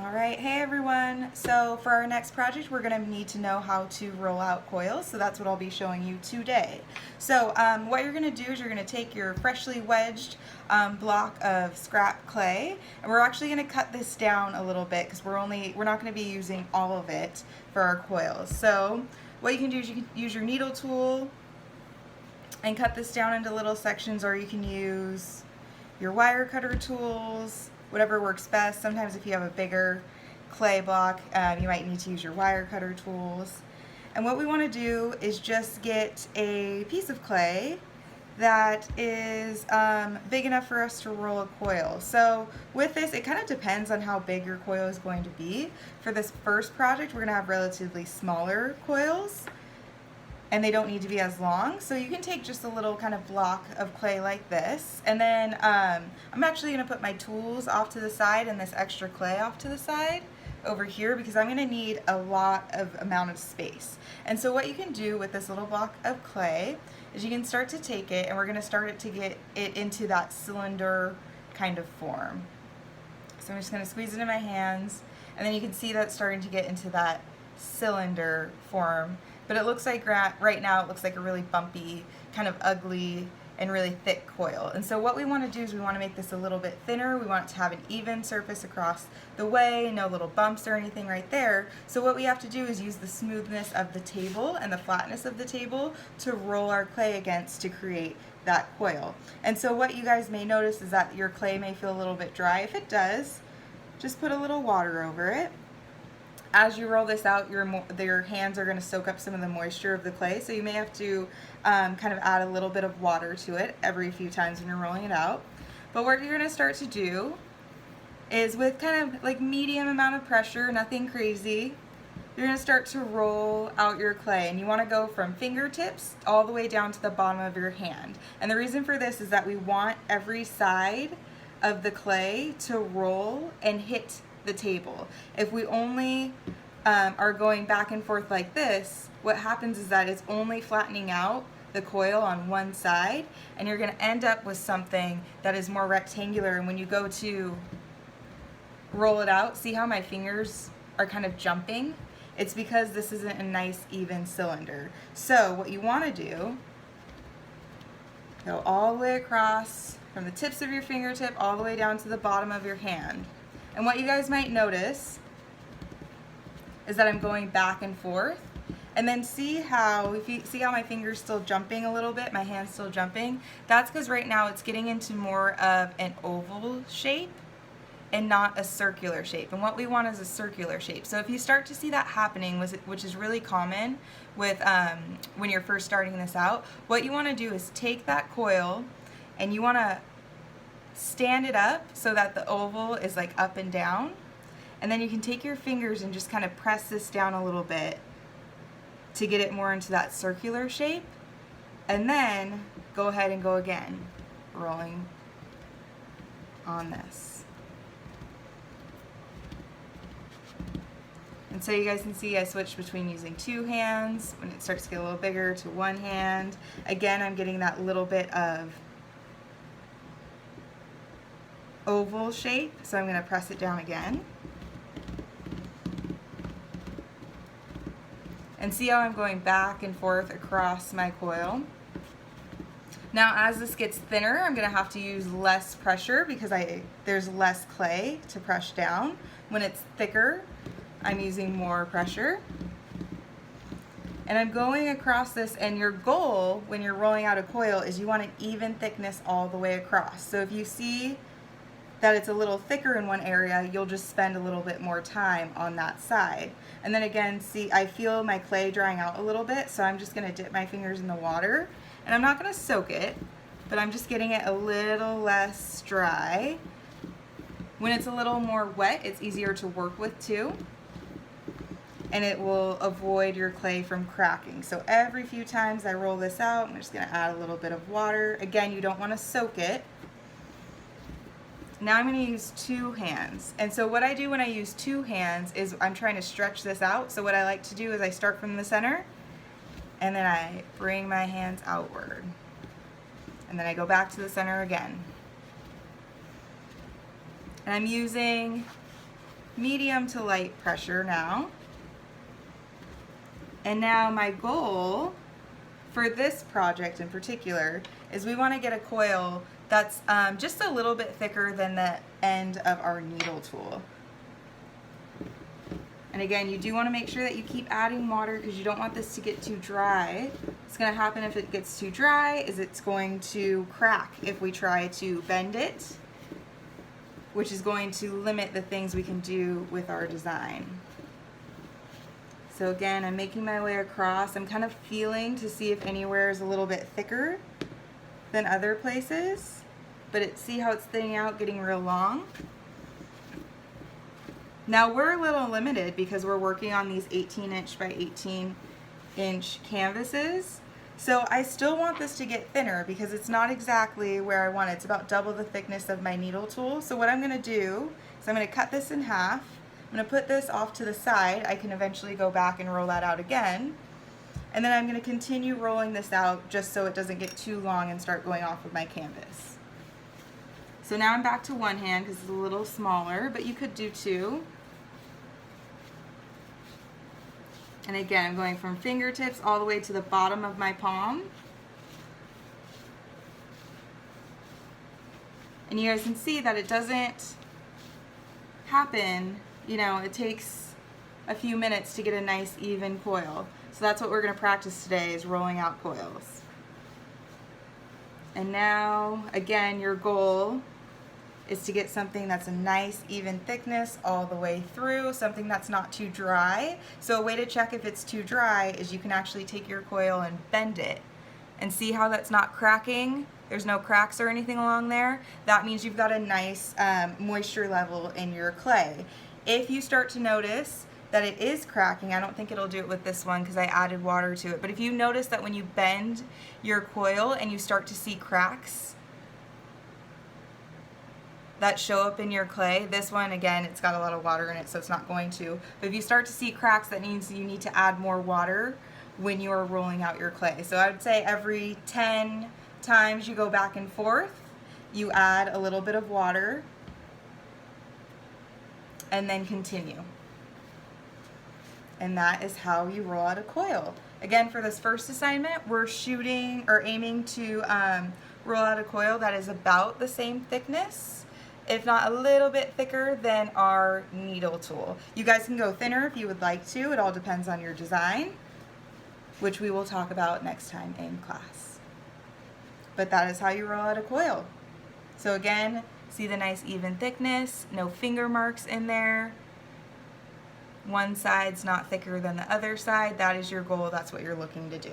Alright, hey everyone. So for our next project we're going to need to know how to roll out coils, so that's what I'll be showing you today. So what you're going to do is you're going to take your freshly wedged block of scrap clay, and we're actually going to cut this down a little bit because we're not going to be using all of it for our coils. So what you can do is you can use your needle tool and cut this down into little sections, or you can use your wire cutter tools, whatever works best. Sometimes if you have a bigger clay block, you might need to use your wire cutter tools. And what we want to do is just get a piece of clay that is big enough for us to roll a coil. So with this, it kind of depends on how big your coil is going to be. For this first project, we're going to have relatively smaller coils, and they don't need to be as long. So you can take just a little kind of block of clay like this, and then I'm actually going to put my tools off to the side and this extra clay off to the side over here because I'm going to need a lot of amount of space. And so what you can do with this little block of clay is you can start to take it, and we're going to start it to get it into that cylinder kind of form. So I'm just going to squeeze it in my hands, and then you can see that it's starting to get into that cylinder form. But it looks like right now it looks like a really bumpy, kind of ugly and really thick coil. And so what we want to do is we want to make this a little bit thinner. We want it to have an even surface across the way, no little bumps or anything right there. So what we have to do is use the smoothness of the table and the flatness of the table to roll our clay against to create that coil. And so what you guys may notice is that your clay may feel a little bit dry. If it does, just put a little water over it. As you roll this out, your hands are going to soak up some of the moisture of the clay, so you may have to kind of add a little bit of water to it every few times when you're rolling it out. But what you're going to start to do is, with kind of like medium amount of pressure, nothing crazy, you're going to start to roll out your clay, and you want to go from fingertips all the way down to the bottom of your hand. And the reason for this is that we want every side of the clay to roll and hit the table. If we only are going back and forth like this, what happens is that it's only flattening out the coil on one side, and you're going to end up with something that is more rectangular. And when you go to roll it out, see how my fingers are kind of jumping? It's because this isn't a nice even cylinder. So what you want to do, go all the way across from the tips of your fingertip all the way down to the bottom of your hand. And what you guys might notice is that I'm going back and forth. And then see how, if you see how my finger's still jumping a little bit, my hand's still jumping? That's because right now it's getting into more of an oval shape and not a circular shape. And what we want is a circular shape. So if you start to see that happening, which is really common with when you're first starting this out, what you want to do is take that coil and you want to stand it up so that the oval is like up and down, and then you can take your fingers and just kind of press this down a little bit to get it more into that circular shape, and then go ahead and go again, rolling on this. And so you guys can see I switched between using two hands when it starts to get a little bigger to one hand. Again, I'm getting that little bit of oval shape, so I'm going to press it down again. And see how I'm going back and forth across my coil. Now as this gets thinner, I'm going to have to use less pressure because there's less clay to press down. When it's thicker, I'm using more pressure. And I'm going across this, and your goal when you're rolling out a coil is you want an even thickness all the way across. So if you see that it's a little thicker in one area, you'll just spend a little bit more time on that side. And then again, see, I feel my clay drying out a little bit, so I'm just going to dip my fingers in the water, and I'm not going to soak it, but I'm just getting it a little less dry. When it's a little more wet, it's easier to work with too, and it will avoid your clay from cracking. So every few times I roll this out, I'm just going to add a little bit of water. Again, you don't want to soak it. Now I'm going to use two hands. And so what I do when I use two hands is I'm trying to stretch this out. So what I like to do is I start from the center, and then I bring my hands outward. And then I go back to the center again. And I'm using medium to light pressure now. And now my goal for this project in particular is we want to get a coil that's just a little bit thicker than the end of our needle tool. And again, you do want to make sure that you keep adding water because you don't want this to get too dry. What's going to happen if it gets too dry is it's going to crack if we try to bend it, which is going to limit the things we can do with our design. So again, I'm making my way across. I'm kind of feeling to see if anywhere is a little bit thicker than other places, but see how it's thinning out, getting real long. Now we're a little limited because we're working on these 18-inch by 18-inch canvases. So I still want this to get thinner because it's not exactly where I want it. It's about double the thickness of my needle tool. So what I'm going to do is I'm going to cut this in half. I'm going to put this off to the side. I can eventually go back and roll that out again. And then I'm going to continue rolling this out just so it doesn't get too long and start going off of my canvas. So now I'm back to one hand because it's a little smaller, but you could do two. And again, I'm going from fingertips all the way to the bottom of my palm. And you guys can see that it doesn't happen, you know, it takes a few minutes to get a nice even coil. So that's what we're going to practice today, is rolling out coils. And now, again, your goal is to get something that's a nice even thickness all the way through, something that's not too dry. So a way to check if it's too dry is you can actually take your coil and bend it and see how that's not cracking. There's no cracks or anything along there. That means you've got a nice moisture level in your clay. If you start to notice that it is cracking, I don't think it'll do it with this one because I added water to it, but if you notice that when you bend your coil and you start to see cracks that show up in your clay, this one, again, it's got a lot of water in it, so it's not going to. But if you start to see cracks, that means you need to add more water when you're rolling out your clay. So I would say every 10 times you go back and forth, you add a little bit of water and then continue. And that is how you roll out a coil. Again, for this first assignment, we're shooting or aiming to roll out a coil that is about the same thickness, if not a little bit thicker than our needle tool. You guys can go thinner if you would like to. It all depends on your design, which we will talk about next time in class. But that is how you roll out a coil. So again, see the nice even thickness, no finger marks in there. One side's not thicker than the other side. That is your goal. That's what you're looking to do.